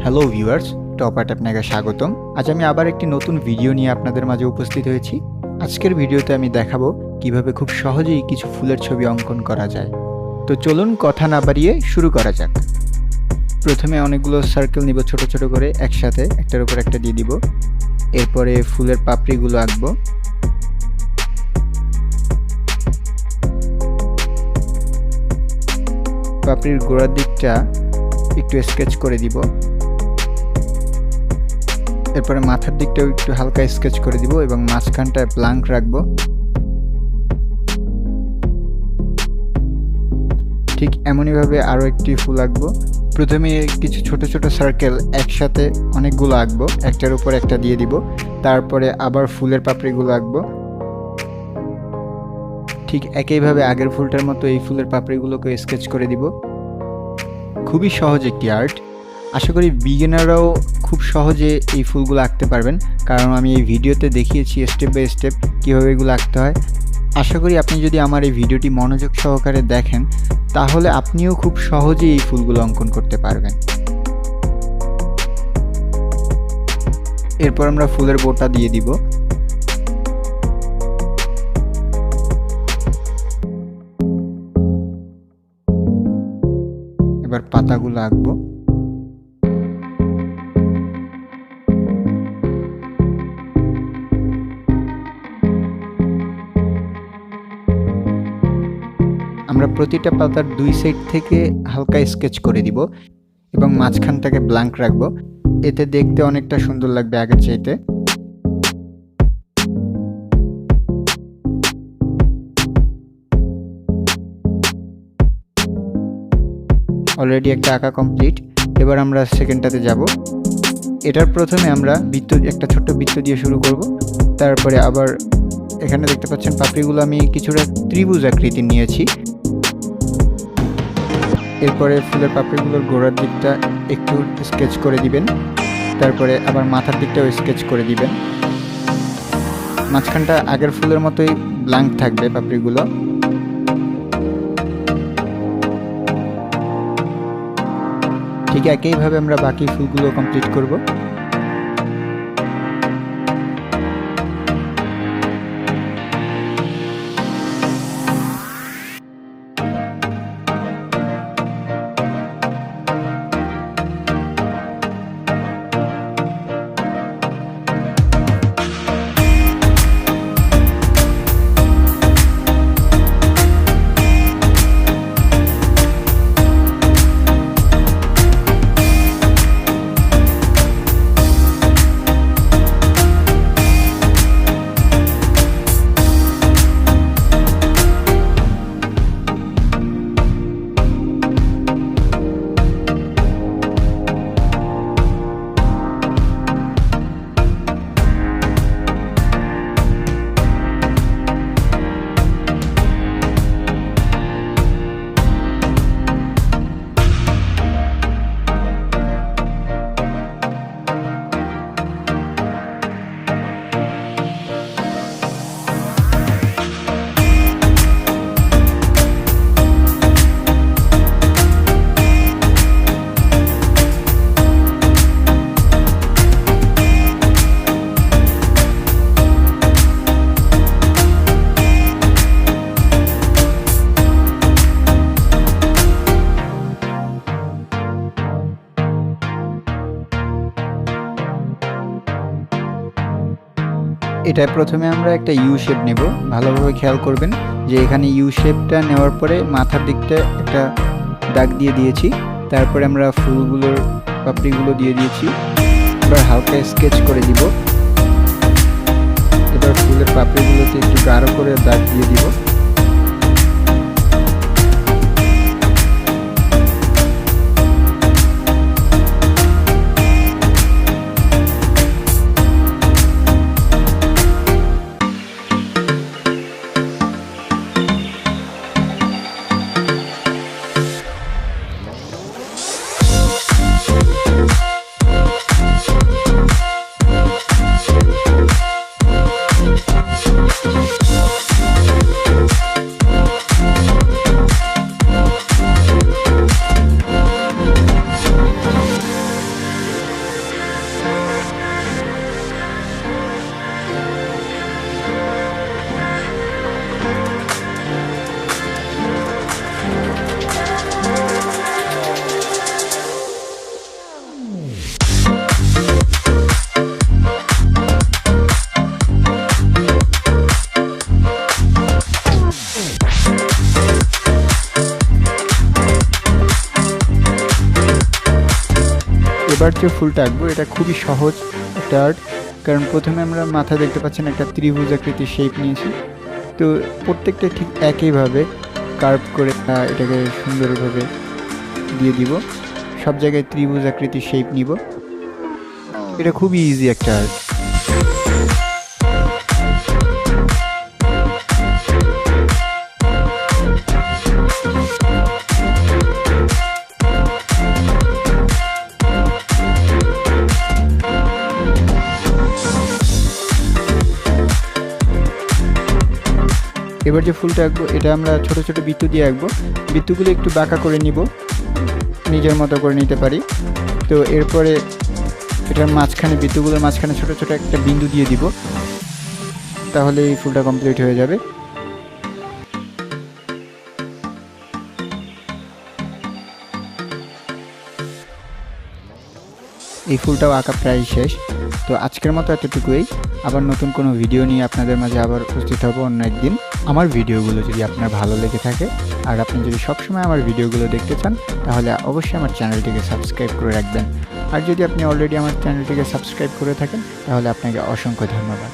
Hello viewers, top art আপনাকে স্বাগতম। আজ আমি আবার একটি নতুন ভিডিও নিয়ে আপনাদের মাঝে উপস্থিত হয়েছি। আজকের ভিডিওতে আমি দেখাবো কিভাবে খুব সহজেই কিছু ফুলের ছবি অঙ্কন করা যায়। তো চলুন কথা না বাড়িয়ে শুরু করা যাক। প্রথমে অনেকগুলো সার্কেল নিব ছোট ছোট করে, একসাথে একটার উপর একটা দিয়ে দিব। এরপরে ফুলের পাপড়িগুলো আঁকবো। পাপড়ির গোড়ার দিকটা একটু স্কেচ করে দিব। এরপরে মাথার দিকটাও একটু হালকা স্কেচ করে দিব এবং মাঝখানটায় ব্ল্যাঙ্ক রাখবো। ঠিক এমনইভাবে আরও একটি ফুল আঁকবো। প্রথমে কিছু ছোট ছোট সার্কেল একসাথে অনেকগুলো আঁকবো, একটার উপর একটা দিয়ে দিব। তারপরে আবার ফুলের পাপড়িগুলো আঁকবো। ঠিক একইভাবে আগের ফুলটার মতো এই ফুলের পাপড়িগুলোকে স্কেচ করে দিব। খুবই সহজ একটি আর্ট। আশা করি বিগিনাররাও খুব সহজে এই ফুলগুলো আঁকতে পারবেন, কারণ আমি এই ভিডিওতে দেখিয়েছি স্টেপ বাই স্টেপ কীভাবে এগুলো আঁকতে হয়। আশা করি আপনি যদি আমার এই ভিডিওটি মনোযোগ সহকারে দেখেন, তাহলে আপনিও খুব সহজেই এই ফুলগুলো অঙ্কন করতে পারবেন। এরপর আমরা ফুলের বোটা দিয়ে দিব। এবার পাতাগুলো আঁকবো। আমরা প্রতিটা পাতার দুই সাইড থেকে হালকা স্কেচ করে দিব এবং মাঝখানটাকে ব্ল্যাঙ্ক রাখবো। এতে দেখতে অনেকটা সুন্দর লাগবে আগের চাইতে। অলরেডি একটা আঁকা কমপ্লিট। এবার আমরা সেকেন্ডটাতে যাব। এটার প্রথমে আমরা একটা ছোট্ট বৃত্ত দিয়ে শুরু করব। তারপরে আবার এখানে দেখতে পাচ্ছেন পাপড়িগুলো আমি কিছুটা ত্রিভুজ আকৃতি নিয়েছি। এরপরে ফুলের পাপড়িগুলোর গোড়ার দিকটা একটু স্কেচ করে দিবেন। তারপরে আবার মাথার দিকটাও স্কেচ করে দিবেন। মাঝখানটা আগের ফুলের মতোই ব্ল্যাঙ্ক থাকবে পাপড়িগুলো। ঠিক একইভাবে আমরা বাকি ফুলগুলো কমপ্লিট করব। এটা প্রথমে আমরা একটা ইউ শেপ নেব। ভালোভাবে খেয়াল করবেন যে এখানে ইউ শেপটা নেওয়ার পরে মাথার দিকটা একটা দাগ দিয়ে দিয়েছি। তারপরে আমরা ফুলগুলোর পাপড়িগুলো দিয়ে দিয়েছি। এবার হালকা স্কেচ করে দিব। এবার ফুলের পাপড়িগুলোতে একটু গাঢ় করে দাগ দিয়ে দিব। এবার যে ফুলটা আঁকবো এটা খুবই সহজ একটা আর্ট, কারণ প্রথমে আমরা মাথা দেখতে পাচ্ছেন একটা ত্রিভুজ আকৃতির শেপ নিয়েছি। তো প্রত্যেকটা ঠিক একইভাবে কার্ভ করে এটাকে সুন্দরভাবে দিয়ে দিব, সব জায়গায় ত্রিভুজ আকৃতির শেপ নিব। এটা খুবই ইজি একটা আর্ট। এবার যে ফুলটা আঁকবো এটা আমরা ছোট ছোট বৃত্ত দিয়ে আঁকবো। বৃত্তগুলো একটু বাঁকা করে নিব, নিজের মতো করে নিতে পারি। তো এরপরে এটার মাঝখানে, বৃত্তগুলোর মাঝখানে ছোট ছোট একটা বিন্দু দিয়ে দিব, তাহলে এই ফুলটা কমপ্লিট হয়ে যাবে। এই ফুলটাও আঁকা প্রায় শেষ। তো আজকের মতো এতটুকুই। আবার নতুন কোনো ভিডিও নিয়ে আপনাদের মাঝে আবার উপস্থিত হব অন্য একদিন। আমার ভিডিওগুলো যদি আপনার ভালো লেগে থাকে আর আপনি যদি সবসময় আমার ভিডিওগুলো দেখতে চান, তাহলে অবশ্যই আমার চ্যানেলটিকে সাবস্ক্রাইব করে রাখবেন। আর যদি আপনি অলরেডি আমার চ্যানেলটিকে সাবস্ক্রাইব করে থাকেন, তাহলে আপনাকে অসংখ্য ধন্যবাদ।